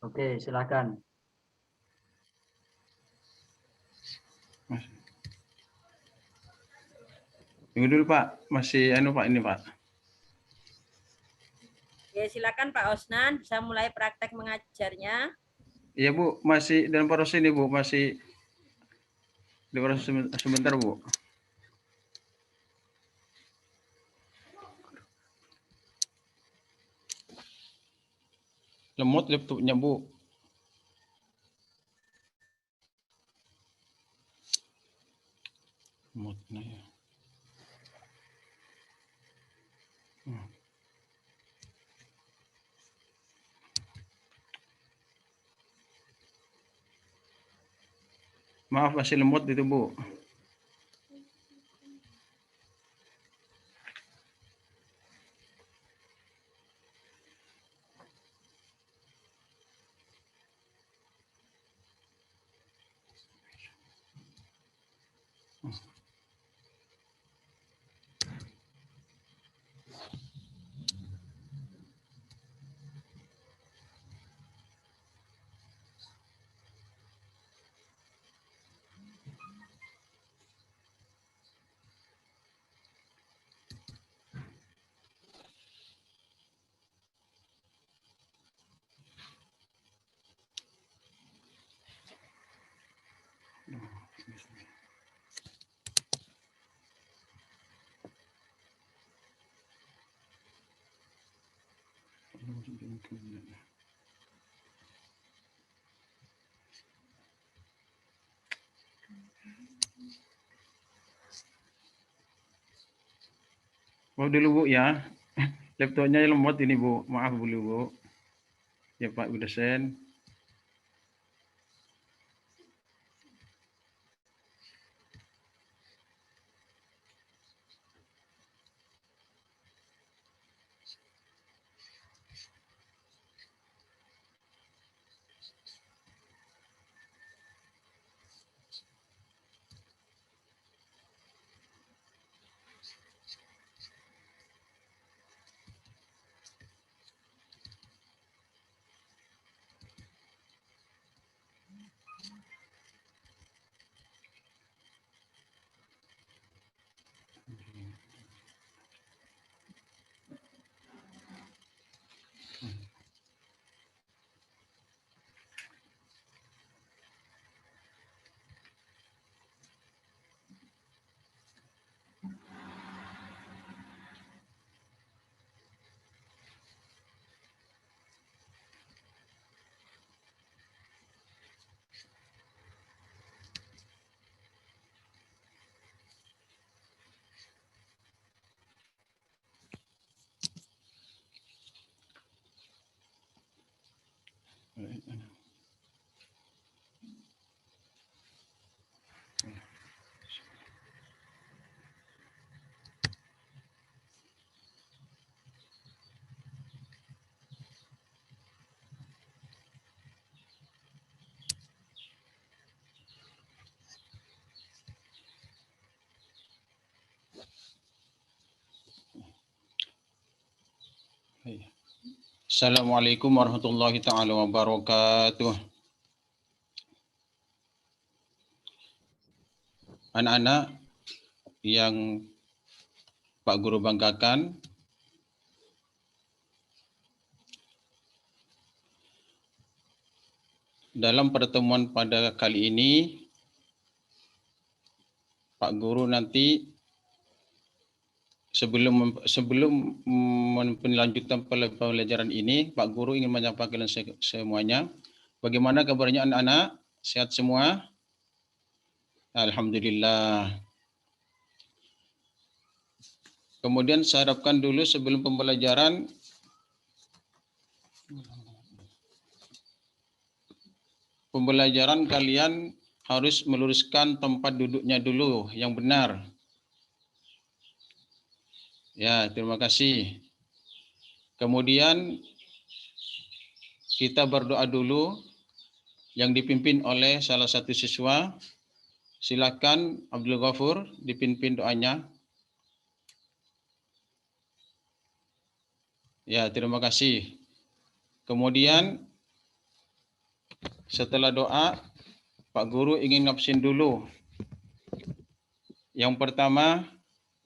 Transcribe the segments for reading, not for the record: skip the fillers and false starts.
Oke, silakan. Tunggu dulu Pak, masih Pak ini Pak. Ya, silakan Pak Osnan, bisa mulai praktek mengajarnya. Iya Bu, masih dalam proses ini Bu, masih di proses sebentar Bu. Lemot laptopnya Bu. Lemotnya ya. Maaf masih lemot itu Bu. Mau dulu Bu ya. Laptopnya lemot ini Bu. Maaf dulu Bu. Ya Pak Bu dosen. Assalamualaikum warahmatullahi taala wabarakatuh. Anak-anak yang Pak Guru banggakan, dalam pertemuan pada kali ini, Pak Guru nanti sebelum melanjutkan pembelajaran ini, Pak Guru ingin menyampaikan semuanya. Bagaimana kabarnya anak-anak? Sehat semua? Alhamdulillah. Kemudian saya harapkan dulu sebelum pembelajaran, kalian harus meluruskan tempat duduknya dulu yang benar. Ya, terima kasih. Kemudian kita berdoa dulu yang dipimpin oleh salah satu siswa. Silakan Abdul Ghafur dipimpin doanya. Ya, terima kasih. Kemudian Setelah doa, Pak Guru ingin ngabsen dulu. Yang pertama,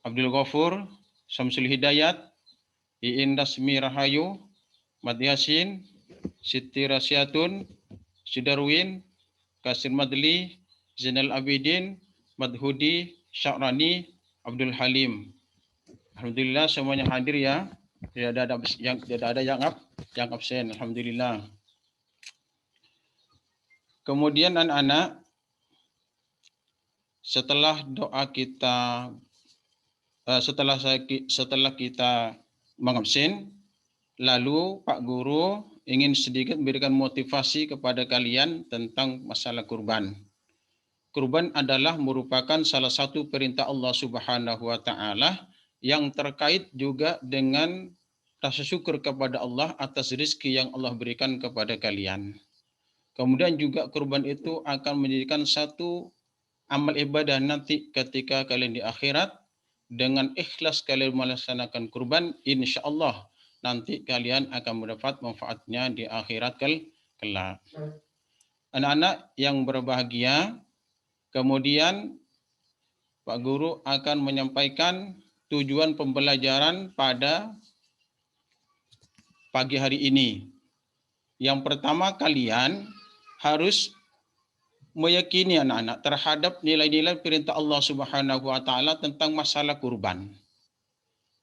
Abdul Ghafur, Syamsul Hidayat, Iin Dasmi Rahayu, Mad Yasin, Siti Rasyatun, Sidarwin, Kasir Madli, Zainal Abidin, Madhudi, Sya'rani, Abdul Halim. Alhamdulillah semuanya hadir ya. Tidak ada yang absen. Alhamdulillah. Kemudian anak-anak, setelah doa kita, setelah kita mengabsen, lalu Pak Guru ingin sedikit memberikan motivasi kepada kalian tentang masalah kurban. Kurban adalah merupakan salah satu perintah Allah Subhanahu wa taala yang terkait juga dengan rasa syukur kepada Allah atas rezeki yang Allah berikan kepada kalian. Kemudian juga kurban itu akan menjadikan satu amal ibadah nanti ketika kalian di akhirat. Dengan ikhlas kalian melaksanakan kurban, insya Allah nanti kalian akan mendapat manfaatnya di akhirat kelak. Anak-anak yang berbahagia, kemudian Pak Guru akan menyampaikan tujuan pembelajaran pada pagi hari ini. Yang pertama, kalian harus meyakini anak-anak terhadap nilai-nilai perintah Allah Subhanahu wa taala tentang masalah kurban.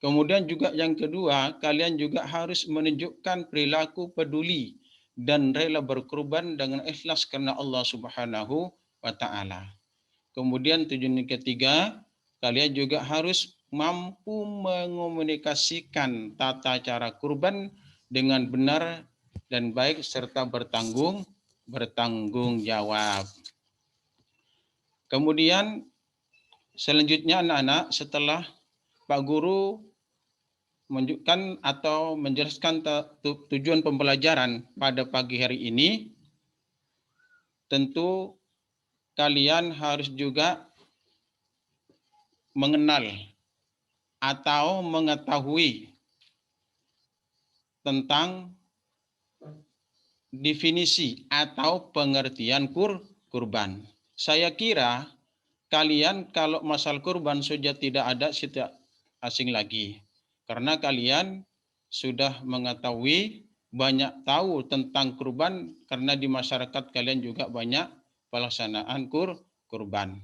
Kemudian juga yang kedua, kalian juga harus menunjukkan perilaku peduli dan rela berkorban dengan ikhlas karena Allah Subhanahu wa taala. Kemudian tujuan yang ketiga, kalian juga harus mampu mengomunikasikan tata cara kurban dengan benar dan baik serta bertanggung jawab. Kemudian selanjutnya anak-anak, setelah Pak Guru menunjukkan atau menjelaskan tujuan pembelajaran pada pagi hari ini, tentu kalian harus juga mengenal atau mengetahui tentang definisi atau pengertian kurban. Saya kira kalian kalau masalah kurban sudah tidak asing lagi. Karena kalian sudah mengetahui, banyak tahu tentang kurban karena di masyarakat kalian juga banyak pelaksanaan kurban.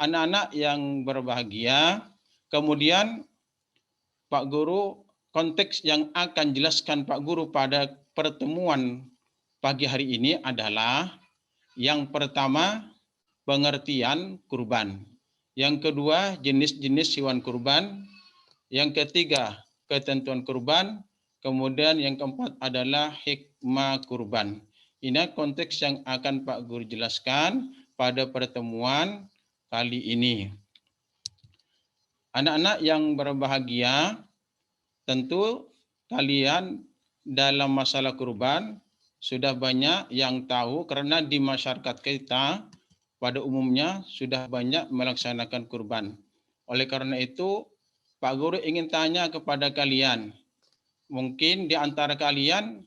Anak-anak yang berbahagia, kemudian Pak Guru, konteks yang akan jelaskan Pak Guru pada pertemuan pagi hari ini adalah yang pertama, pengertian kurban. Yang kedua, jenis-jenis hewan kurban. Yang ketiga, ketentuan kurban. Kemudian yang keempat adalah hikmah kurban. Ini konteks yang akan Pak Guru jelaskan pada pertemuan kali ini. Anak-anak yang berbahagia, tentu kalian dalam masalah kurban sudah banyak yang tahu karena di masyarakat kita pada umumnya sudah banyak melaksanakan kurban. Oleh karena itu, Pak Guru ingin tanya kepada kalian, mungkin di antara kalian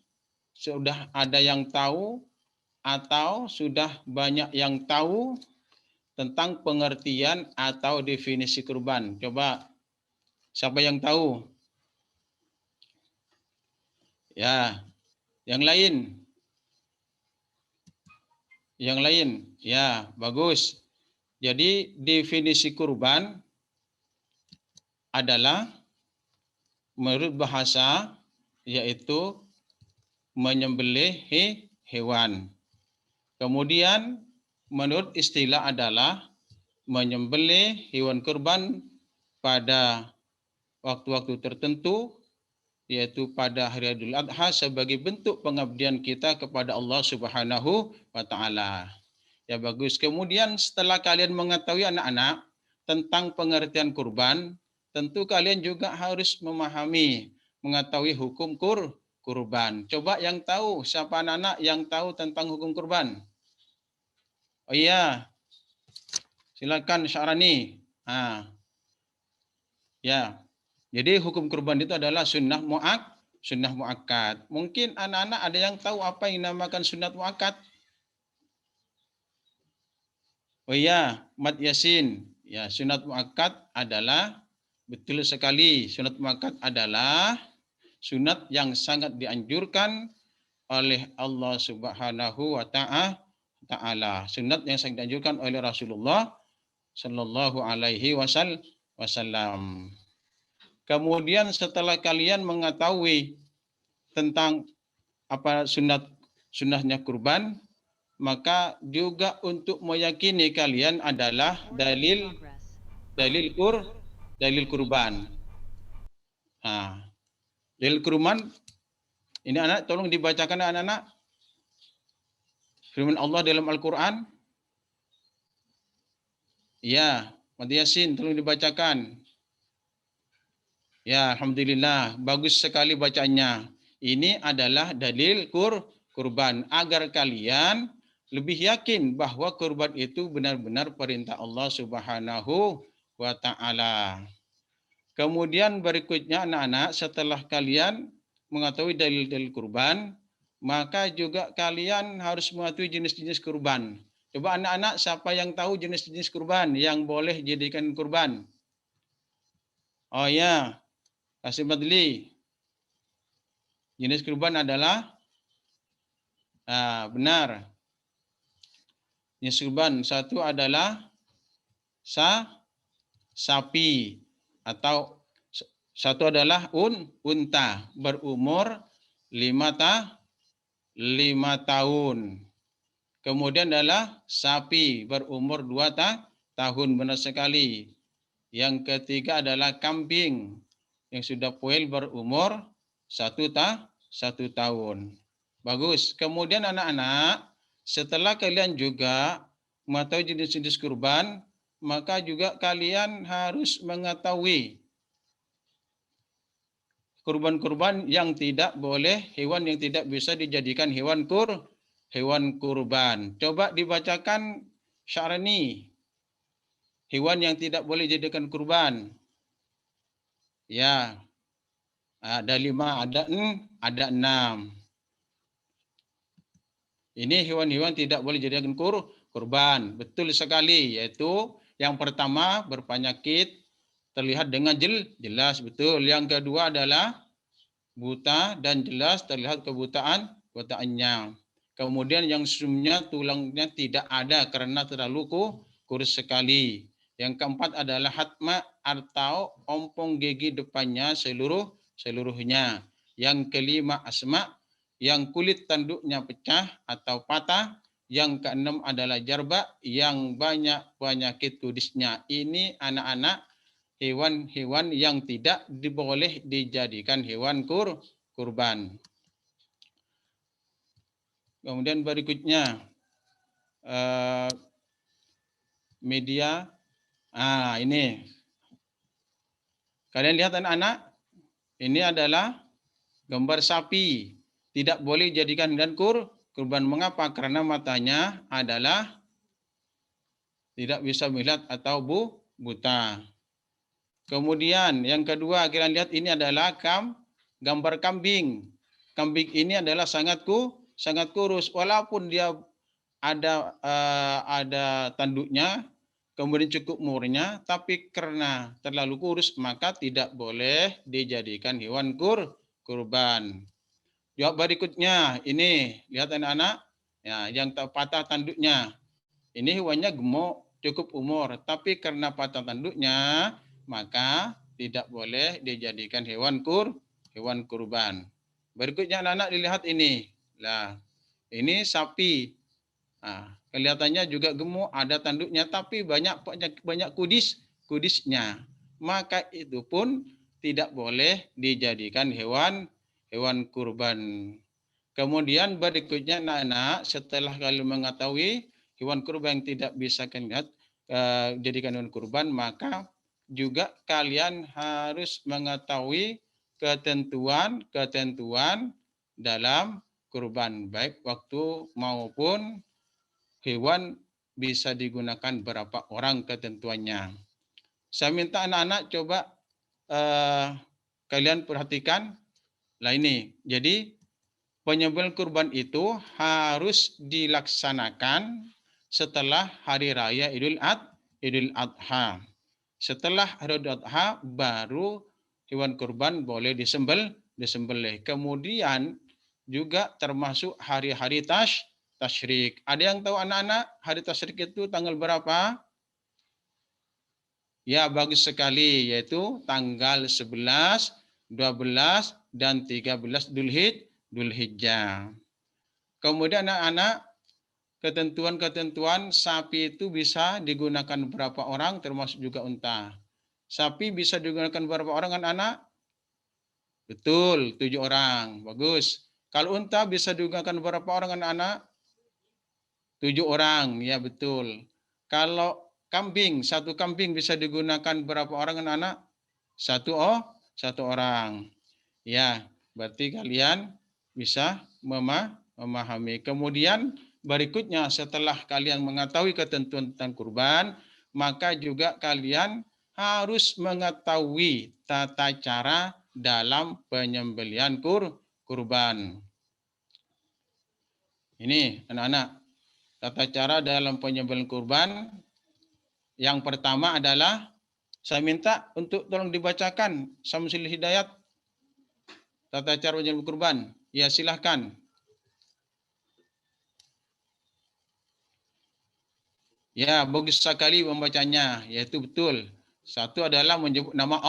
sudah ada yang tahu atau sudah banyak yang tahu tentang pengertian atau definisi kurban. Coba, siapa yang tahu? Ya, yang lain? Yang lain? Ya, bagus. Jadi definisi kurban adalah menurut bahasa yaitu menyembelih hewan. Kemudian menurut istilah adalah menyembelih hewan kurban pada waktu-waktu tertentu, yaitu pada hari Idul Adha sebagai bentuk pengabdian kita kepada Allah Subhanahu wa taala. Ya bagus. Kemudian setelah kalian mengetahui anak-anak tentang pengertian kurban, tentu kalian juga harus memahami, mengetahui hukum kurban. Coba yang tahu, siapa anak-anak yang tahu tentang hukum kurban? Oh iya, silakan Sya'rani. Ya, jadi hukum kurban itu adalah sunnah mu'akkad. Mungkin anak-anak ada yang tahu apa yang dinamakan sunnah mu'akkad? Oh iya, mat yasin. Ya, sunat muakkad adalah betul sekali. Sunat muakkad adalah sunat yang sangat dianjurkan oleh Allah Subhanahu wa taala. Sunat yang sangat dianjurkan oleh Rasulullah Shallallahu alaihi wasallam. Kemudian setelah kalian mengetahui tentang apa sunnahnya kurban, maka juga untuk meyakini kalian adalah dalil dalil kurban. Nah, dalil kurban ini anak tolong dibacakan anak-anak firman Allah dalam Al-Qur'an. Ya, Mat Yasin tolong dibacakan. Ya, alhamdulillah, bagus sekali bacanya. Ini adalah dalil kurban agar kalian lebih yakin bahwa kurban itu benar-benar perintah Allah Subhanahu wa taala. Kemudian berikutnya anak-anak, setelah kalian mengetahui dalil-dalil kurban, maka juga kalian harus mengetahui jenis-jenis kurban. Coba anak-anak, siapa yang tahu jenis-jenis kurban yang boleh dijadikan kurban? Oh ya, Kasih Madli. Jenis kurban adalah benar. Jenis kurban satu adalah sapi atau satu adalah unta berumur 5 tahun. Kemudian adalah sapi berumur 2 tahun, benar sekali. Yang ketiga adalah kambing yang sudah puel berumur 1 tahun. Bagus. Kemudian anak-anak, setelah kalian juga mengetahui jenis-jenis kurban, maka juga kalian harus mengetahui kurban-kurban yang tidak boleh, hewan yang tidak bisa dijadikan hewan kurban. Coba dibacakan Syarani. Hewan yang tidak boleh dijadikan kurban. Ya. Ada 5, ada 6. Ini hewan-hewan tidak boleh dijadikan kurban. Betul sekali, yaitu yang pertama berpenyakit, terlihat dengan jelas, betul. Yang kedua adalah buta dan jelas terlihat kebutaannya. Kemudian yang sumnya tulangnya tidak ada karena terlalu kurus sekali. Yang keempat adalah hatma atau ompong gigi depannya seluruhnya. Yang kelima asma, yang kulit tanduknya pecah atau patah. Yang keenam adalah jarba, yang banyak penyakit kudisnya. Ini anak-anak hewan-hewan yang tidak boleh dijadikan hewan kurban. Kemudian berikutnya media. Ini kalian lihat anak-anak, ini adalah gambar sapi. Tidak boleh dijadikan hewan kurban. Mengapa? Karena matanya adalah tidak bisa melihat atau buta. Kemudian yang kedua, kalian lihat ini adalah gambar kambing. Kambing ini adalah sangat kurus, walaupun dia ada tanduknya, kemudian cukup umurnya, tapi karena terlalu kurus maka tidak boleh dijadikan hewan kurban. Jawab berikutnya, ini lihat anak-anak, ya, yang patah tanduknya. Ini hewannya gemuk, cukup umur, tapi karena patah tanduknya maka tidak boleh dijadikan hewan kurban. Berikutnya anak-anak dilihat ini. Nah, ini sapi. Nah, kelihatannya juga gemuk, ada tanduknya, tapi banyak kudisnya. Maka itu pun tidak boleh dijadikan hewan kurban. Kemudian berikutnya anak-anak, setelah kalian mengetahui hewan kurban yang tidak bisa kalian jadikan hewan kurban, maka juga kalian harus mengetahui ketentuan dalam kurban, baik waktu maupun hewan bisa digunakan berapa orang ketentuannya. Saya minta anak-anak coba kalian perhatikan. Lah ini, jadi penyembelihan kurban itu harus dilaksanakan setelah hari raya Idul Adha. Setelah hari Idul Adha baru hewan kurban boleh disembelih. Kemudian juga termasuk hari-hari tasyrik. Ada yang tahu anak-anak hari tasyrik itu tanggal berapa? Ya, bagus sekali, yaitu tanggal 11, 12, dan 13 Dzulhijjah. Kemudian anak-anak, ketentuan-ketentuan sapi itu bisa digunakan berapa orang, termasuk juga unta. Sapi bisa digunakan berapa orang anak-anak? Betul, 7 orang. Bagus. Kalau unta bisa digunakan berapa orang anak-anak? 7 orang, ya betul. Kalau kambing, satu kambing bisa digunakan berapa orang anak-anak? Satu orang. Ya, berarti kalian bisa memahami. Kemudian berikutnya setelah kalian mengetahui ketentuan tentang kurban, maka juga kalian harus mengetahui tata cara dalam penyembelihan kurban. Ini anak-anak, tata cara dalam penyembelihan kurban. Yang pertama adalah saya minta untuk tolong dibacakan Samsul Hidayat tata cara penyembelihan kurban. Ya, silahkan. Ya, bagus sekali membacanya, yaitu betul. Satu adalah menyebut nama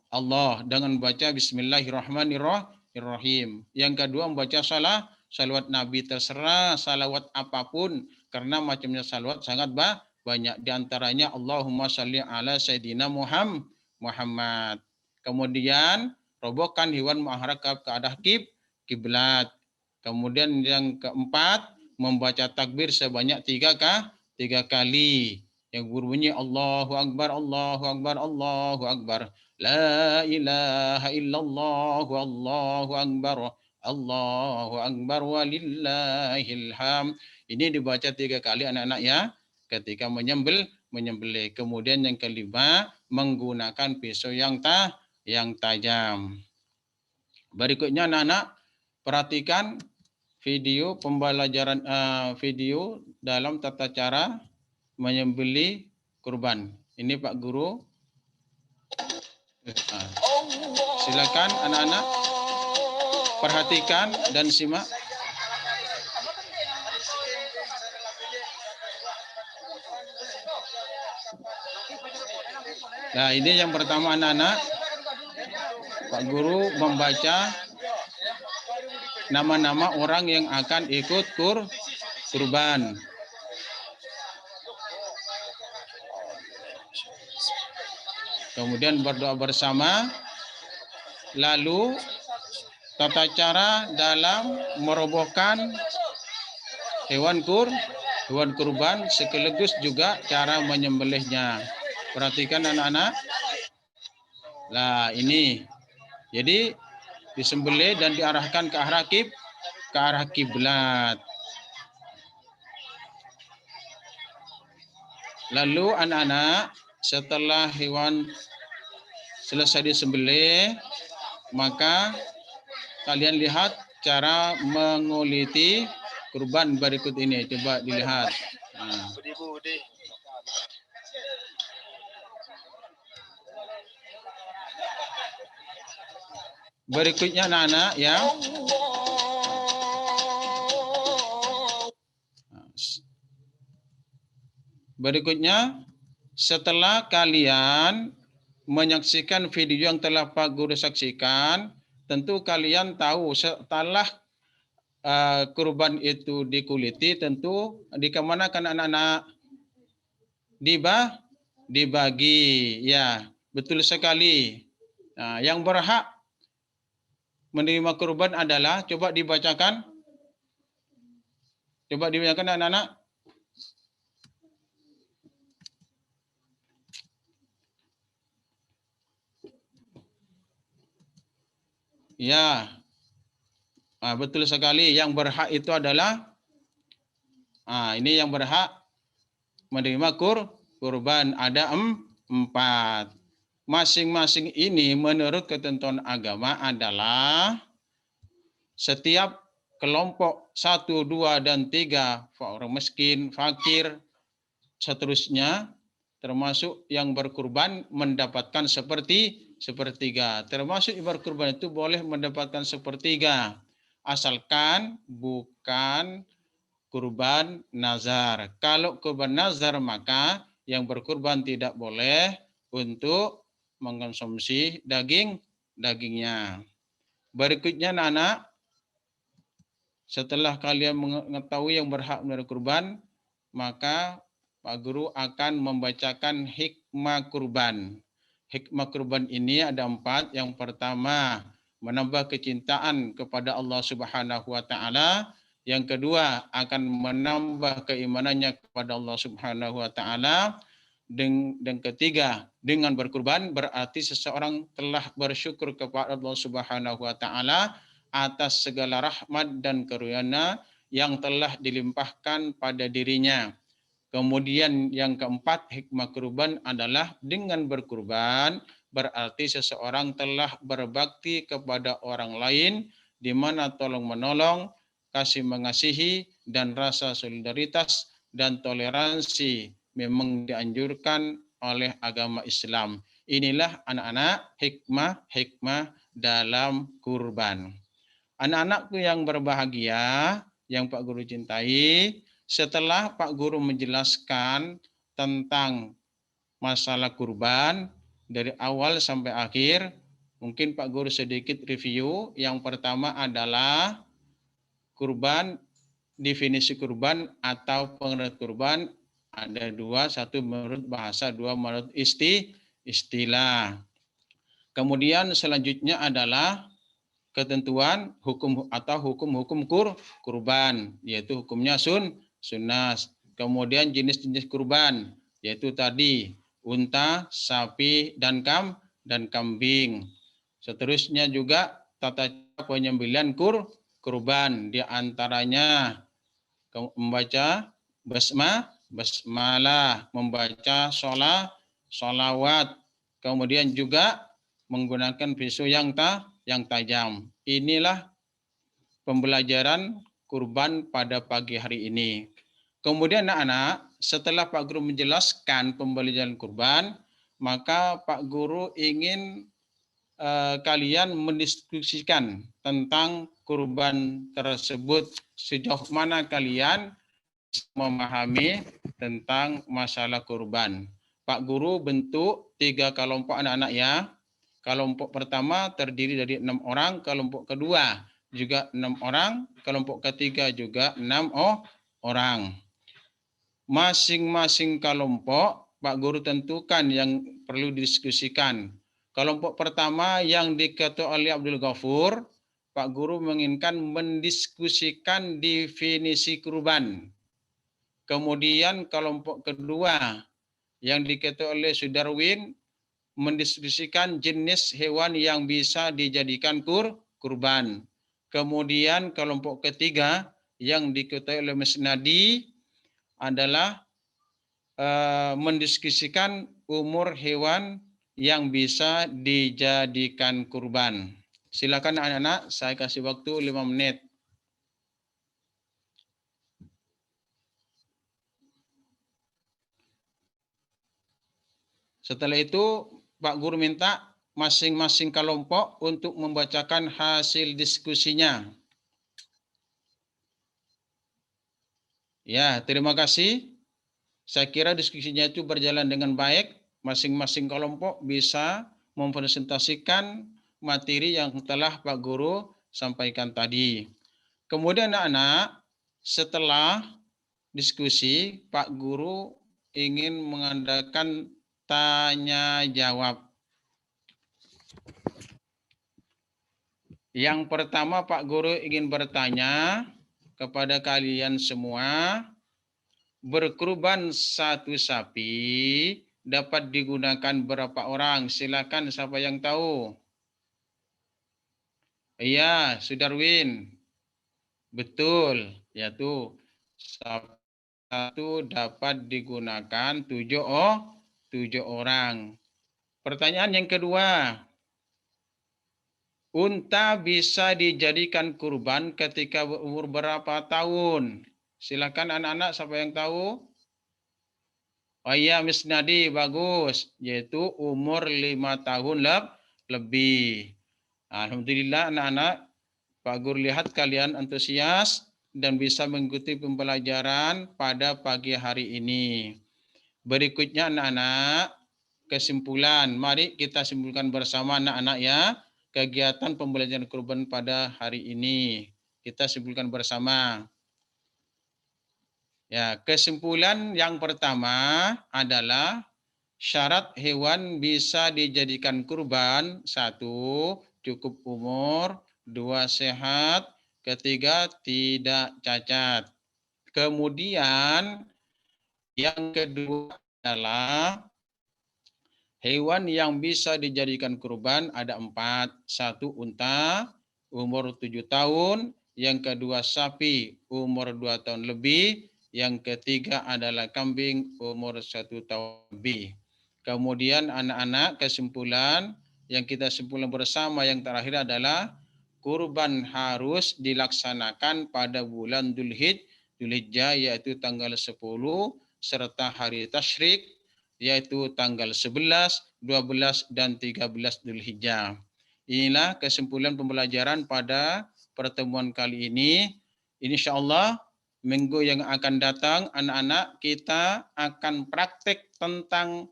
Allah dengan membaca Bismillahirrahmanirrahim. Yang kedua membaca salawat Nabi, terserah salawat apapun karena macamnya salawat sangat banyak. Di antaranya Allahumma sholli ala Sayyidina Muhammad. Kemudian robohkan hewan muharrakab ke arah kiblat. Kemudian yang keempat membaca takbir sebanyak 3 kali yang berbunyi Allahu Akbar, Allahu Akbar, Allahu Akbar. La ilaha illallah, Allahu Akbar, Allahu Akbar walillahil hamd. Ini dibaca 3 kali anak-anak ya ketika menyembelih. Kemudian yang kelima menggunakan pisau yang tajam. Berikutnya anak-anak perhatikan video pembelajaran video dalam tata cara menyembelih kurban. Ini Pak Guru. Silakan anak-anak perhatikan dan simak. Nah, ini yang pertama anak-anak. Pak Guru membaca nama-nama orang yang akan ikut kurban. Kemudian berdoa bersama. Lalu tata cara dalam merobohkan hewan kurban sekaligus juga cara menyembelihnya. Perhatikan anak-anak. Nah, ini. Jadi disembelih dan diarahkan ke arah kiblat. Lalu anak-anak setelah hewan selesai disembelih, maka kalian lihat cara menguliti kurban berikut ini. Coba dilihat. Nah. Berikutnya anak-anak ya. Berikutnya setelah kalian menyaksikan video yang telah Pak Guru saksikan, tentu kalian tahu setelah kurban itu dikuliti, tentu dikemanakan anak-anak? Dibagi. Ya, betul sekali. Nah, yang berhak menerima kurban adalah, coba dibacakan. Coba dibacakan anak-anak. Ya, betul sekali. Yang berhak itu adalah, ini yang berhak menerima kurban ada 4. Masing-masing ini menurut ketentuan agama adalah setiap kelompok 1, 2, dan 3, orang miskin, fakir, seterusnya, termasuk yang berkurban mendapatkan sepertiga. Termasuk yang berkurban itu boleh mendapatkan sepertiga, asalkan bukan kurban nazar. Kalau kurban nazar maka yang berkurban tidak boleh untuk mengkonsumsi dagingnya. Berikutnya anak-anak, setelah kalian mengetahui yang berhak menerima kurban, maka Pak Guru akan membacakan hikmah kurban. Hikmah kurban ini ada 4. Yang pertama, menambah kecintaan kepada Allah Subhanahu wa taala. Yang kedua, akan menambah keimanannya kepada Allah Subhanahu wa taala. Dan ketiga, dengan berkurban berarti seseorang telah bersyukur kepada Allah Subhanahu wa taala atas segala rahmat dan karunia yang telah dilimpahkan pada dirinya. Kemudian yang keempat, hikmah kurban adalah dengan berkurban berarti seseorang telah berbakti kepada orang lain, di mana tolong menolong, kasih mengasihi, dan rasa solidaritas dan toleransi memang dianjurkan oleh agama Islam. Inilah anak-anak hikmah dalam kurban. Anak-anakku yang berbahagia, yang Pak Guru cintai, setelah Pak Guru menjelaskan tentang masalah kurban dari awal sampai akhir, mungkin Pak Guru sedikit review. Yang pertama adalah kurban, definisi kurban atau pengertian kurban ada 2, 1 menurut bahasa, 2 menurut istilah. Kemudian selanjutnya adalah ketentuan hukum atau hukum-hukum kurban, yaitu hukumnya sunnah. Kemudian jenis-jenis kurban, yaitu tadi unta, sapi, dan kambing. Seterusnya juga tata cara penyembelihan kurban, di antaranya membaca basmalah, membaca sholawat, kemudian juga menggunakan pisau yang tajam. Inilah pembelajaran kurban pada pagi hari ini. Kemudian anak-anak, setelah Pak Guru menjelaskan pembelajaran kurban, maka Pak Guru ingin kalian mendiskusikan tentang kurban tersebut, sejauh mana kalian memahami tentang masalah kurban. Pak Guru bentuk 3 kelompok anak-anak ya. Kelompok pertama terdiri dari 6 orang, kelompok kedua juga 6 orang, kelompok ketiga juga 6 orang. Masing-masing kelompok Pak Guru tentukan yang perlu didiskusikan. Kelompok pertama yang diketuai oleh Abdul Ghafur, Pak Guru menginginkan mendiskusikan definisi kurban. Kemudian kelompok kedua yang diketuai oleh Sudarwin mendiskusikan jenis hewan yang bisa dijadikan kurban. Kemudian kelompok ketiga yang diketuai oleh Mas Nadi adalah mendiskusikan umur hewan yang bisa dijadikan kurban. Silakan anak-anak, saya kasih waktu 5 menit. Setelah itu Pak Guru minta masing-masing kelompok untuk membacakan hasil diskusinya. Ya, terima kasih. Saya kira diskusinya itu berjalan dengan baik. Masing-masing kelompok bisa mempresentasikan materi yang telah Pak Guru sampaikan tadi. Kemudian anak-anak, setelah diskusi, Pak Guru ingin mengadakan tanya jawab. Yang pertama Pak Guru ingin bertanya kepada kalian semua, berkurban 1 sapi dapat digunakan berapa orang? Silakan siapa yang tahu? Iya, Sudarwin. Betul, yaitu 1 dapat digunakan 7 orang. Pertanyaan yang kedua, unta bisa dijadikan kurban ketika berumur berapa tahun? Silakan anak-anak, siapa yang tahu? Oh iya, Miss Nadi, bagus. Yaitu umur 5 tahun lebih. Alhamdulillah anak-anak, Pak Guru lihat kalian antusias dan bisa mengikuti pembelajaran pada pagi hari ini. Berikutnya anak-anak, kesimpulan. Mari kita simpulkan bersama anak-anak ya, kegiatan pembelajaran kurban pada hari ini. Kita simpulkan bersama. Ya, kesimpulan yang pertama adalah syarat hewan bisa dijadikan kurban. 1, cukup umur. 2, sehat. Ketiga, tidak cacat. Kemudian yang kedua adalah hewan yang bisa dijadikan kurban ada 4. 1, unta umur 7 tahun. Yang kedua, sapi umur 2 tahun lebih. Yang ketiga adalah kambing umur 1 tahun lebih. Kemudian anak-anak, kesimpulan yang kita simpulkan bersama yang terakhir adalah kurban harus dilaksanakan pada bulan Dzulhijjah yaitu tanggal 10 serta hari tasyrik yaitu tanggal 11, 12, dan 13 Dzulhijjah. Inilah kesimpulan pembelajaran pada pertemuan kali ini. Insya Allah minggu yang akan datang anak-anak kita akan praktek tentang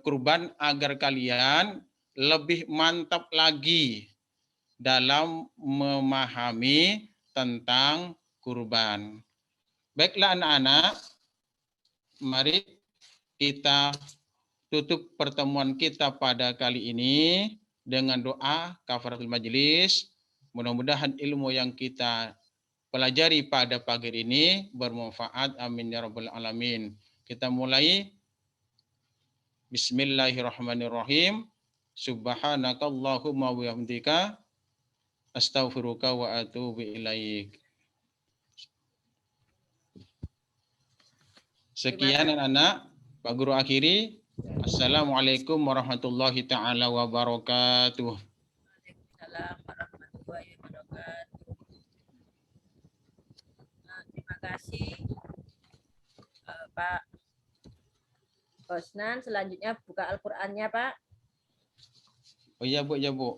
kurban agar kalian lebih mantap lagi dalam memahami tentang kurban. Baiklah anak-anak, mari kita tutup pertemuan kita pada kali ini dengan doa kafaratul majelis. Mudah-mudahan ilmu yang kita pelajari pada pagi ini bermanfaat. Amin ya rabbal alamin. Kita mulai. Bismillahirrahmanirrahim. Subhanakallahumma wa bihamdika astaghfiruka wa atubu ilaik. Sekian anak-anak, Pak Guru akhiri. Assalamualaikum warahmatullahi taala wabarakatuh. Waalaikumsalam warahmatullahi wabarakatuh. Nah, terima kasih Pak Osnan. Selanjutnya buka Al-Qur'annya, Pak. Oh iya Bu, ya Bu.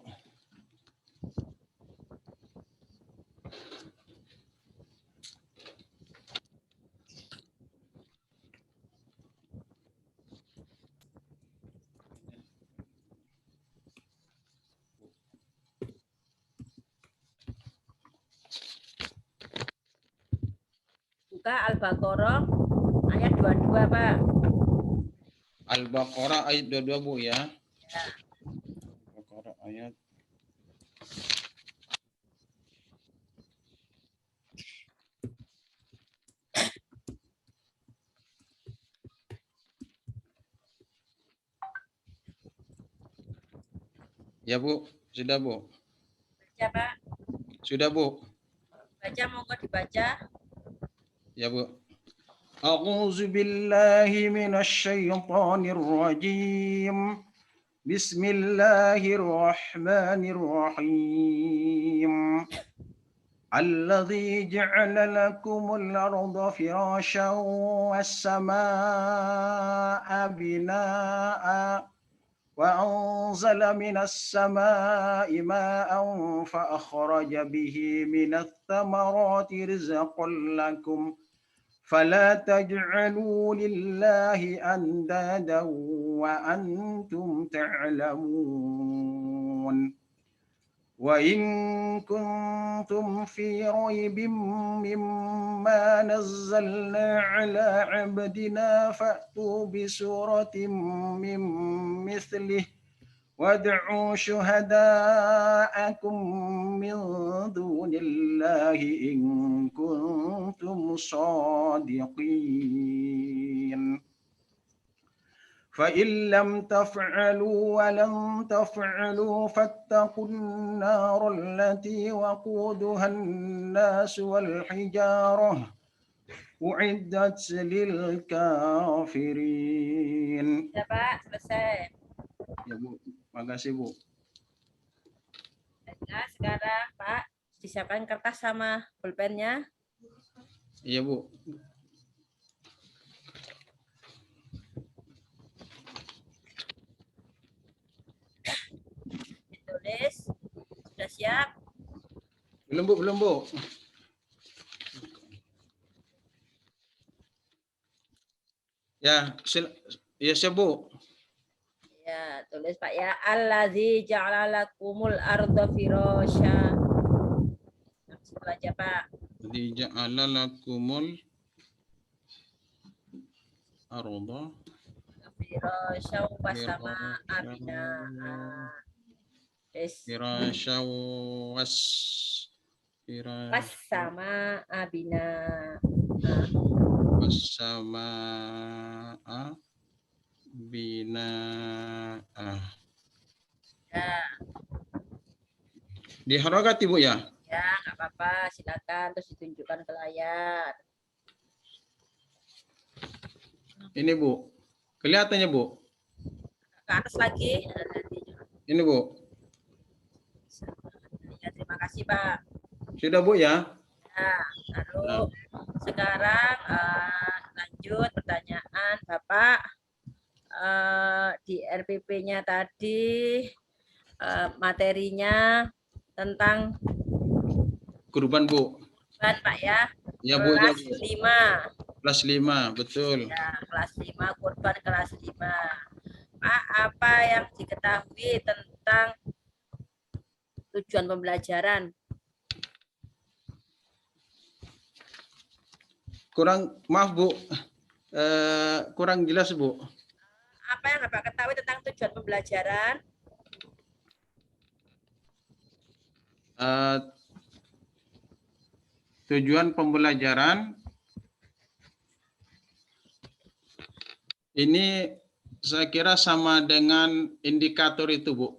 Buka Al-Baqarah ayat 22, Pak. Al-Baqarah ayat 22 Bu ya. Ya. Al-Baqarah ayat Ya Bu, sudah Bu. Baca, Pak. Sudah Bu. Baca, monggo dibaca. Ya Bu. A'udzu billahi minasy syaithanir rajim. Bismillahirrahmanirrahim. Alladzi ja'ala lakumul arda firasyan was samaa'a binaa'a وأنزل من السماء ماء فأخرج به من الثمرات رزقا لكم فلا تجعلوا لله أندادا وأنتم تعلمون وإن كنتم في ريب مما نزلنا على عبدنا فأتوا بسورة من مثله وادعوا شهداءكم من دون الله إن كنتم صادقين فإن لم تفعلوا ولن تفعلوا فاتقوا النار التي وقودها الناس والحجارة أعدت للكافرين. Ya, Pak, selesai. Ya Bu, makasih Bu. Nah, sekarang Pak disiapkan kertas sama pulpennya. Iya Bu. tulis. Sudah siap? Belum Bu, belum Bu. Ya, ya siap Bu. Ya, tulis Pak ya. Allazi ja'ala lakumul arda firasya. Langsung aja Pak. Jadi ja'ala lakumul arda Firasya wasama abina. firasya Wasama abina. wasama bina. Ya, Diharokati Bu ya? ya nggak apa-apa. Silakan terus ditunjukkan ke layar. Ini Bu. Kelihatannya Bu. Ke atas lagi. Ini Bu. Ya, terima kasih Pak. Sudah Bu ya? Nah, lalu sekarang lanjut pertanyaan Bapak. Di RPP-nya tadi materinya tentang Kurban Bu. kurban Pak ya. Ya Bu. Kelas 5. Kelas 5, betul. Ya, kelas 5 kurban kelas 5. Pak, apa yang diketahui tentang tujuan pembelajaran? Maaf Bu. Kurang jelas Bu. Apa yang Bapak ketahui tentang tujuan pembelajaran? Tujuan pembelajaran ini saya kira sama dengan indikator itu Bu.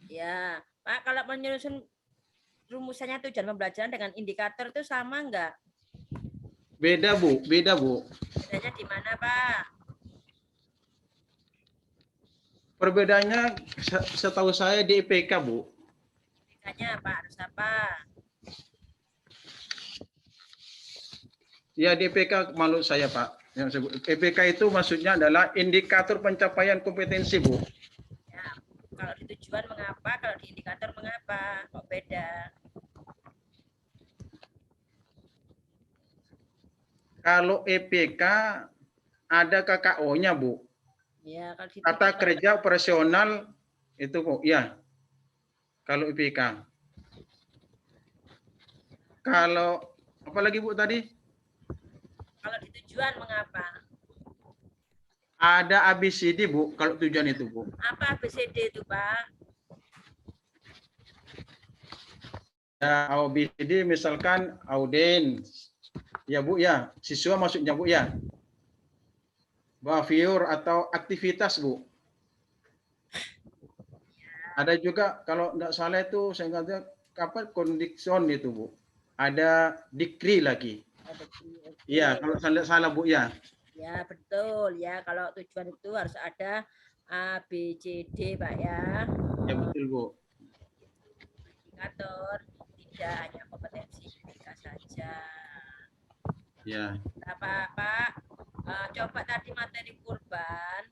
Ya, Pak, kalau menyusun rumusannya tujuan pembelajaran dengan indikator itu sama enggak? Beda Bu, beda Bu. Bedanya di mana Pak? Perbedaannya setahu saya di IPK Bu. IPK-nya Pak harus apa? Ya di IPK malu saya Pak. Yang sebut IPK itu maksudnya adalah indikator pencapaian kompetensi Bu. Ya, kalau di tujuan mengapa, kalau di indikator mengapa? Kok beda? Kalau IPK ada KKO-nya Bu. Ya, kalau di Tata kerja operasional itu Bu, ya. Kalau IPK. Kalau apa lagi Bu tadi? Kalau di tujuan mengapa? Ada ABCD Bu, kalau tujuan itu Bu. Apa ABCD itu Pak? Ya, ABCD misalkan Auden. Ya Bu ya, siswa maksudnya Bu ya. Behavior atau aktivitas Bu. Ada juga kalau tidak salah itu saya kata apa condition itu Bu. Ada decree lagi. Iya, kalau salah Bu ya. Ya, betul ya. Kalau tujuan itu harus ada A, B, C, D Pak ya. Ya betul Bu. Indikator tidak hanya kompetensi IPK saja. Ya. Pak, coba tadi materi kurban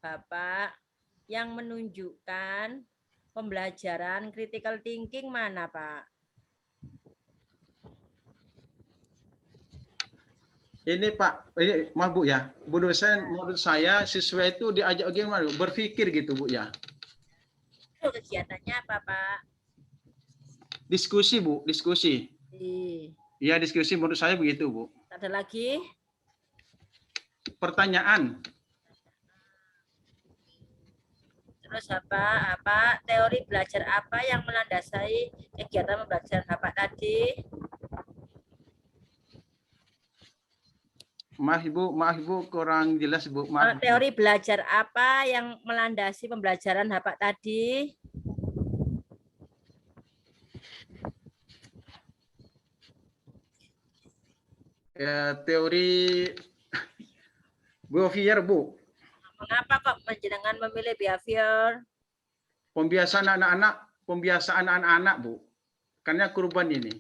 Bapak yang menunjukkan pembelajaran critical thinking mana Pak? Ini Pak, ini maaf Bu ya. Bu dosen menurut saya siswa itu diajak gimana? Berpikir gitu Bu ya. Kegiatannya apa Pak? Diskusi Bu, diskusi. Iya diskusi menurut saya begitu Bu. Ada lagi? Pertanyaan. Terus apa teori belajar apa yang melandasi kegiatan pembelajaran Bapak tadi? Maaf Ibu kurang jelas Bu. Maaf. Teori belajar apa yang melandasi pembelajaran Bapak tadi? Ya, teori behavior Bu. Mengapa kok menjenengan memilih behavior? Pembiasaan anak-anak Bu. karena kurban ini.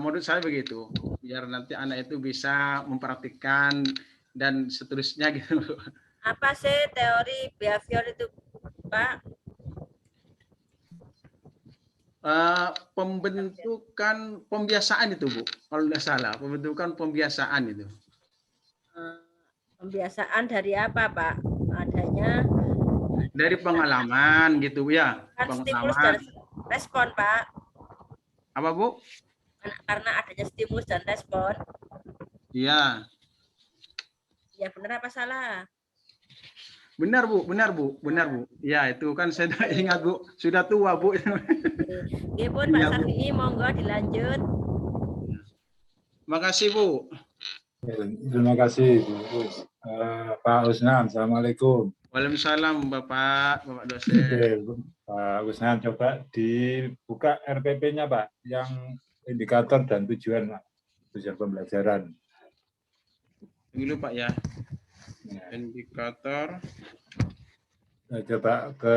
Menurut saya begitu, biar nanti anak itu bisa mempraktikkan dan seterusnya gitu. Apa sih teori behavior itu, Pak? Pembentukan pembiasaan itu, Bu. Kalau tidak salah, pembentukan pembiasaan itu. Pembiasaan dari apa, Pak? Adanya dari pengalaman gitu ya, kan stimulus dan pengalaman. respon, Pak. Apa, Bu? Karena adanya stimulus dan respon. Iya. Ya benar apa salah? Benar, Bu, benar, Bu, benar, Bu. Ya, itu kan saya ingat, Bu. Sudah tua, Bu. Oke, pun Pak Safi'i, monggo dilanjut. Makasih, Bu. Terima kasih, Pak Usnan. Assalamualaikum. Waalaikumsalam, Bapak dosen. Pak Usnan, coba dibuka RPP-nya, Pak, yang indikator dan tujuan, Pak. Tujuan pembelajaran. Dulu, Pak, ya. Indikator. Nah, coba ke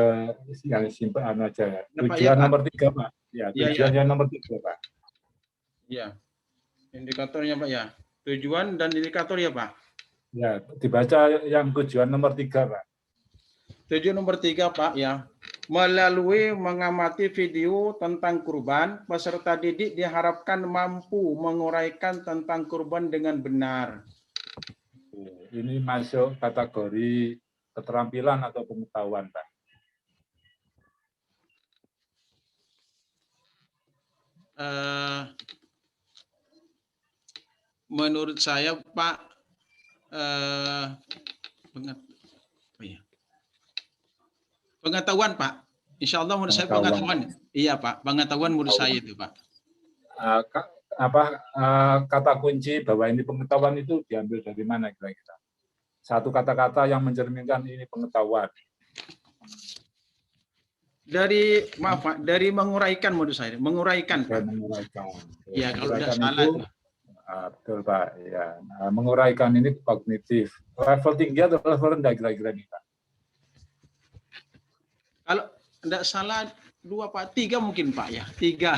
yang simpan aja. Tujuan ya, nomor 3, Pak. Ya, tujuannya ya. Nomor 3, Pak. Iya. Indikatornya, Pak, ya. Tujuan dan indikator ya, Pak. Ya, dibaca yang tujuan nomor 3, Pak. Tujuan nomor 3, Pak, ya. Melalui mengamati video tentang kurban, peserta didik diharapkan mampu menguraikan tentang kurban dengan benar. Ini masuk kategori keterampilan atau pengetahuan, Pak. Menurut saya, Pak, pengetahuan, Pak. Insya Allah menurut saya pengetahuan. Iya, Pak. Pengetahuan menurut saya itu, Pak. Kata kunci bahwa ini pengetahuan itu diambil dari mana kira-kira? Satu kata-kata yang mencerminkan ini pengetahuan. Dari, maaf Pak, dari menguraikan menurut saya. Menguraikan, Pak. Menguraikan. Ya, kalau tidak salah. Betul, Pak. Ya, menguraikan ini kognitif. Level tinggi atau level rendah kira-kira nih, Pak? Kalau tidak salah 2, Pak. 3 mungkin, Pak, ya. 3.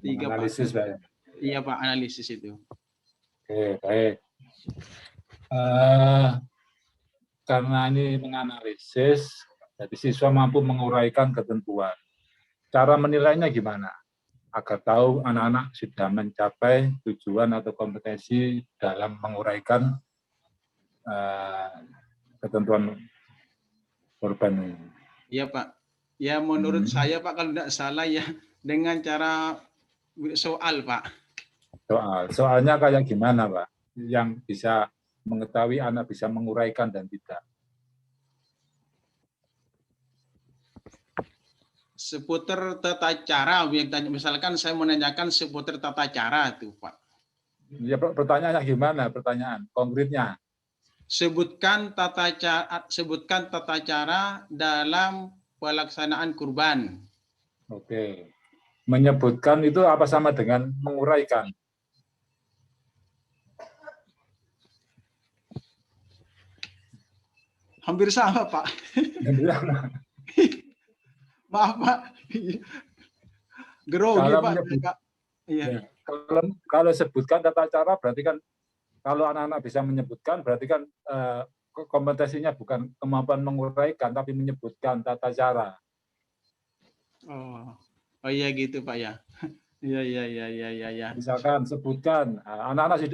3, analisis, Pak. Iya, Pak, analisis itu. Oke, baik. Karena ini menganalisis, jadi siswa mampu menguraikan ketentuan. Cara menilainya gimana? Agar tahu anak-anak sudah mencapai tujuan atau kompetensi dalam menguraikan ketentuan korban ini. Iya, Pak. Ya, menurut saya, Pak, kalau tidak salah ya, dengan cara soal, Pak. Soalnya kayak gimana, Pak? Yang bisa mengetahui anak bisa menguraikan dan tidak. Seputar tata cara, misalkan saya menanyakan seputar tata cara itu, Pak. Ya, pertanyaannya gimana? Pertanyaan konkretnya. Sebutkan tata cara dalam pelaksanaan kurban. Oke. Menyebutkan itu apa sama dengan menguraikan? Hampir sama, Pak. Maaf, Pak. Grogi, Pak. Iya. Kalau sebutkan tata cara, berarti kan kalau anak-anak bisa menyebutkan, berarti kan kompetensinya bukan kemampuan menguraikan, tapi menyebutkan tata cara. Oh iya gitu, Pak, ya. Iya. Misalkan sebutkan, anak-anak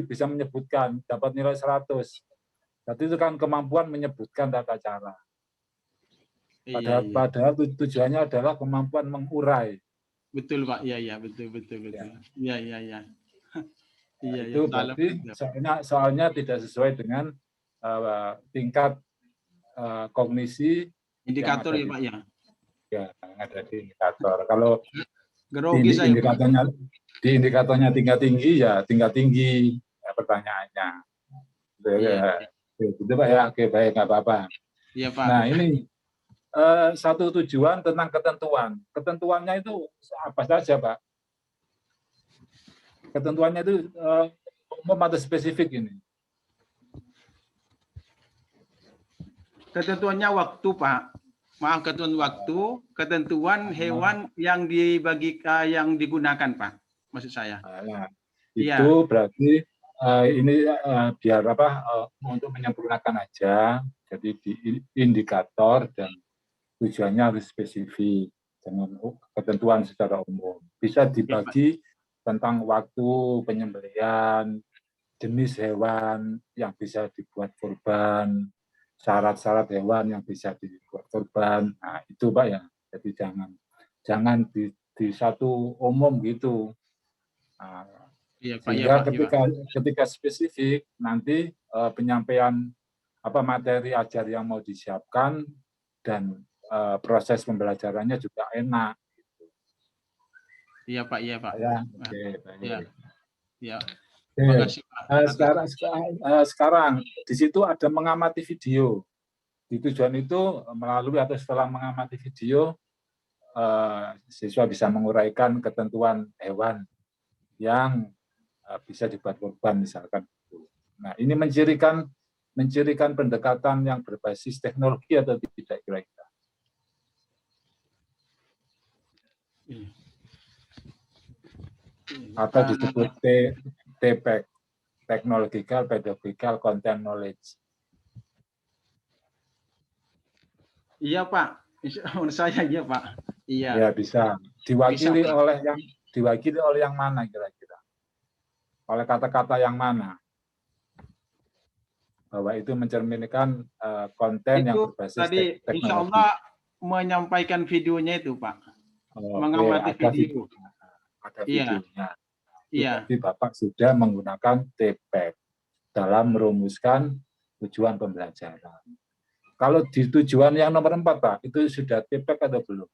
bisa menyebutkan, dapat nilai 100. Berarti itu kan kemampuan menyebutkan tata cara. Padahal tujuannya adalah kemampuan mengurai. Betul, Pak. Iya, betul. Iya. Itu berarti soalnya tidak sesuai dengan tingkat kognisi indikator ya, Pak, ya. Ya, yang ada di indikator. Kalau di indikatornya tingkat tinggi ya tingkat tinggi pertanyaannya. Itu, Pak, ya. Oke, baik, nggak apa-apa. Iya, Pak. Nah, ini satu tujuan tentang ketentuan. Ketentuannya itu apa saja, Pak? Ketentuannya itu atau spesifik ini. Ketentuannya waktu, Pak. Maaf, ketentuan hewan yang yang digunakan, Pak. Maksud saya. Nah, Iya. itu berarti ini biar untuk menyempurnakan aja. Jadi di indikator dan tujuannya harus spesifik dengan ketentuan secara umum. Bisa dibagi tentang waktu penyembelihan, jenis hewan yang bisa dibuat kurban, syarat-syarat hewan yang bisa dibuat kurban. Nah, itu Pak ya. Jadi jangan di satu umum gitu. Nah, Iya, Pak. sehingga Iya, Pak. ketika spesifik nanti penyampaian materi ajar yang mau disiapkan dan proses pembelajarannya juga enak. Iya, Pak. Iya, Pak. Ya, oke, baik. Iya. Ya. Terima kasih, Pak. Sekarang di situ ada mengamati video. Di tujuan itu melalui atau setelah mengamati video, siswa bisa menguraikan ketentuan hewan yang bisa dibuat kurban misalkan. Nah, ini mencirikan pendekatan yang berbasis teknologi atau tidak kira-kira? Atau disebut TPEC, Technological Pedagogical Content Knowledge. Iya, Pak. Menurut saya iya, Pak. Iya. Ya, bisa. Diwakili Bisa, oleh yang mana kira-kira? Oleh kata-kata yang mana? Bahwa itu mencerminkan konten yang berbasis tadi teknologi. Insya Allah menyampaikan videonya itu, Pak. Mengamati video. Ada videonya. Iya. Jadi Bapak sudah menggunakan TPEC dalam merumuskan tujuan pembelajaran. Kalau di tujuan yang nomor 4, Pak, itu sudah TPEC atau belum?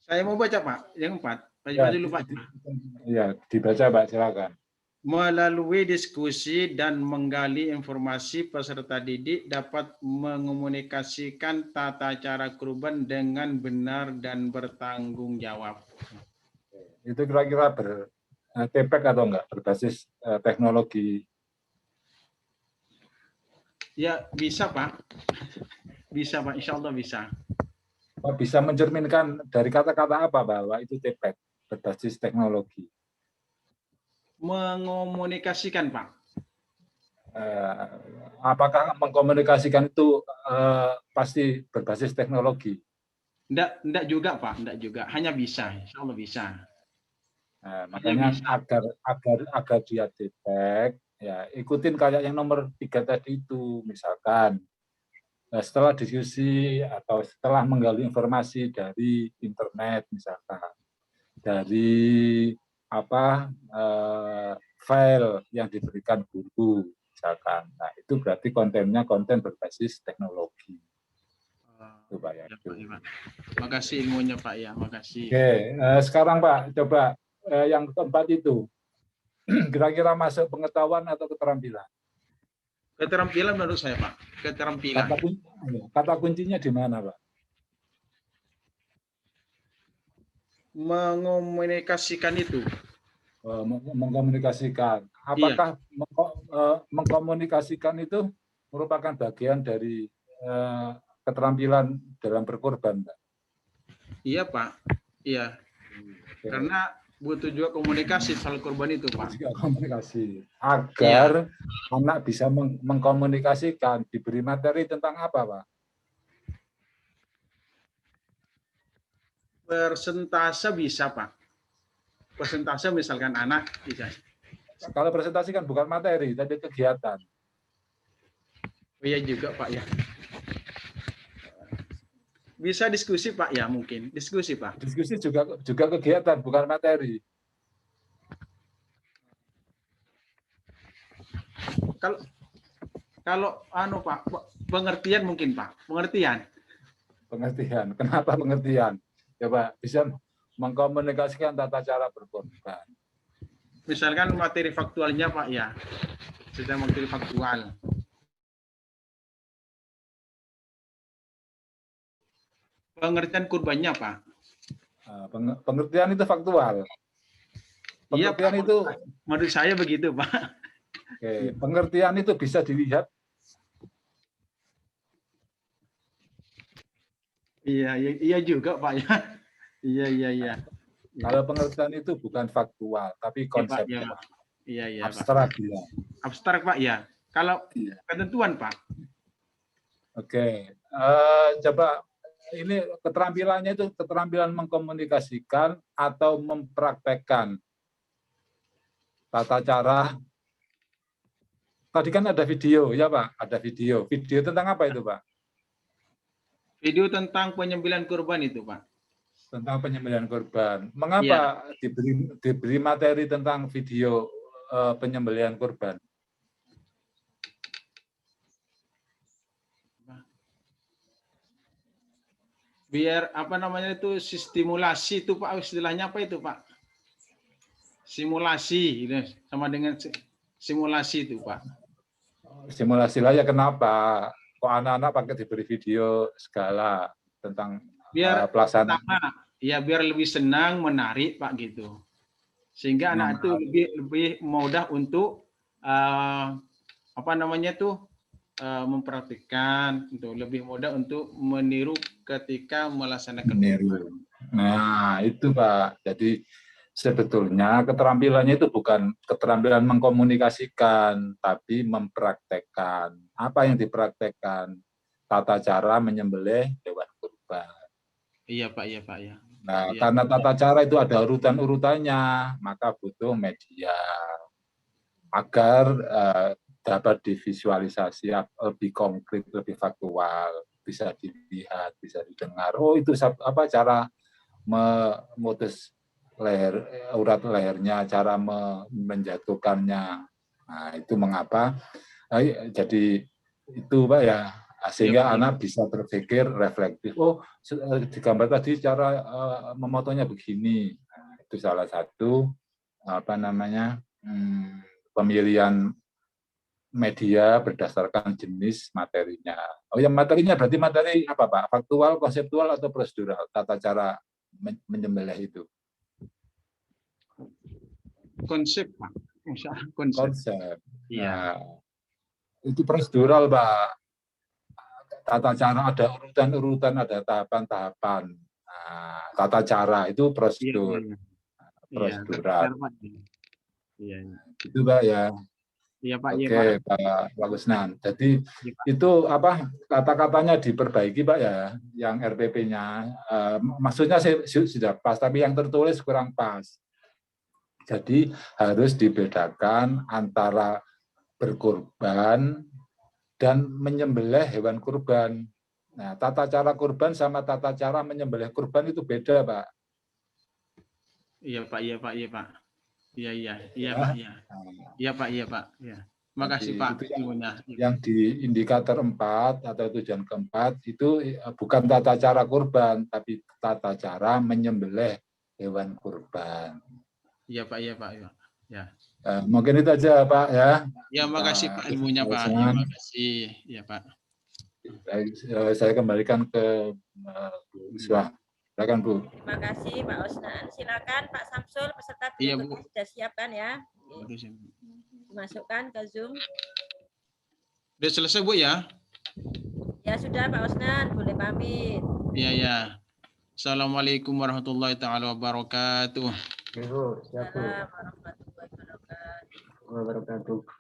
Saya mau baca, Pak. Yang 4. Ya, dulu, Pak. Ya, dibaca, Pak. Silakan. Melalui diskusi dan menggali informasi, peserta didik dapat mengomunikasikan tata cara kurban dengan benar dan bertanggung jawab. Itu kira-kira TPEC atau enggak? Berbasis teknologi? Ya, bisa, Pak. Bisa, Pak. Insya Allah bisa. Bisa mencerminkan dari kata-kata apa bahwa itu TPEC berbasis teknologi? Mengomunikasikan, Pak. Apakah mengkomunikasikan itu pasti berbasis teknologi? Enggak juga, Pak. Enggak juga. Hanya bisa. Insya Allah bisa. Makanya agar dia TPEC, ya ikutin kayak yang nomor 3 tadi itu, misalkan setelah diskusi atau setelah menggali informasi dari internet, misalkan dari file yang diberikan guru, misalkan. Nah, itu berarti kontennya konten berbasis teknologi. Itu, Pak, ya. Terima kasih ilmunya, Pak, ya. Makasih. Oke, sekarang Pak, coba yang keempat itu kira-kira masuk pengetahuan atau keterampilan? Keterampilan menurut saya, Pak. Keterampilan. Kata kuncinya di mana, Pak? Mengomunikasikan itu. Mengkomunikasikan. Apakah mengkomunikasikan itu merupakan bagian dari keterampilan dalam berkorban, Pak? Iya, Pak. Iya. Karena butuh juga komunikasi soal korban itu, Pak. Komunikasi. Agar anak bisa mengkomunikasikan, diberi materi tentang apa, Pak? Persentase bisa, Pak. Persentase misalkan anak bisa. Kalau presentasi kan bukan materi, tapi kegiatan. Oh, iya juga, Pak, ya. Bisa diskusi, Pak, ya, mungkin. Diskusi, Pak. Diskusi juga kegiatan, bukan materi. Kalau Pak, pengertian mungkin, Pak. Pengertian. Kenapa pengertian? Coba bisa mengkomunikasikan tata cara berkorban. Misalkan materi faktualnya, Pak, ya. Sudah materi faktual. Pengertian kurbannya, Pak. Pengertian itu faktual. Pengertian iya, itu menurut saya begitu, Pak. Oke, pengertian itu bisa dilihat Iya juga Pak ya. Iya. Kalau pengertian itu bukan faktual, tapi Iya Pak, konseptual, iya Pak. abstrak dia. Abstrak Pak ya. Kalau Iya. ketentuan Pak. Oke, coba ini keterampilannya itu keterampilan mengkomunikasikan atau mempraktekkan tata cara. Tadi kan ada video, ya Pak? Ada video. Video tentang apa itu Pak? Video tentang penyembelihan kurban itu Pak. Tentang penyembelihan kurban. Mengapa diberi materi tentang video penyembelihan kurban? Biar apa namanya itu stimulasi itu Pak, istilahnya apa itu Pak? Simulasi, gitu. Sama dengan simulasi itu Pak. Simulasi lah ya, kenapa? Kok anak-anak pakai diberi video segala tentang Biar pelaksanaan? Ya biar lebih senang, menarik Pak gitu. Sehingga anak itu lebih mudah untuk apa namanya tuh mempraktikkan, untuk lebih mudah untuk meniru ketika melaksanakan kurban. Nah, itu Pak. Jadi sebetulnya keterampilannya itu bukan keterampilan mengkomunikasikan, tapi mempraktekkan. Apa yang dipraktekkan? Tata cara menyembelih hewan kurban. Iya Pak, iya Pak ya. Nah, Iya. karena tata cara itu ada urutan-urutannya, maka butuh media agar dapat divisualisasi lebih konkret, lebih faktual, bisa dilihat, bisa didengar. Oh, itu apa cara memutus urat lehernya, cara menjatuhkannya. Nah, itu mengapa jadi itu Pak ya, sehingga anak bisa berpikir reflektif. Oh, di gambar tadi cara memotonya begini. Nah, itu salah satu apa namanya pemilihan media berdasarkan jenis materinya. Oh ya, materinya berarti materi apa Pak? Faktual, konseptual, atau prosedural? Tata cara menyembelih itu. Konsep Pak. Konsep. Iya. Nah, itu prosedural Pak. Tata cara ada urutan-urutan, ada tahapan-tahapan. Nah, tata cara itu prosedur. Prosedural. Iya. Itu Pak ya. Iya Pak. Oke, Pak Kusnan. Jadi itu apa kata-katanya diperbaiki Pak ya, yang RPP-nya. Maksudnya sudah pas, tapi yang tertulis kurang pas. Jadi harus dibedakan antara berkurban dan menyembelih hewan kurban. Nah, tata cara kurban sama tata cara menyembelih kurban itu beda, Pak. Iya Pak. Iya Pak. Iya Pak. Iya Pak. Ya. Makasih Pak. Yang di indikator 4 atau tujuan keempat itu bukan tata cara kurban, tapi tata cara menyembelih hewan kurban. Iya Pak. Ya. Mungkin itu aja Pak ya. Ya, makasih Pak ilmunya Pak. Ya, makasih. Ya Pak. Saya kembalikan ke Bu Iswah. Silakan Bu. Terima kasih Pak Osnan. Silakan Pak Samsul, peserta berikutnya sudah siapkan ya. Dimasukkan ke Zoom. Sudah selesai Bu ya? Ya sudah Pak Osnan, boleh pamit. Iya. Assalamualaikum warahmatullahi taala wabarakatuh. Assalamualaikum warahmatullahi wabarakatuh.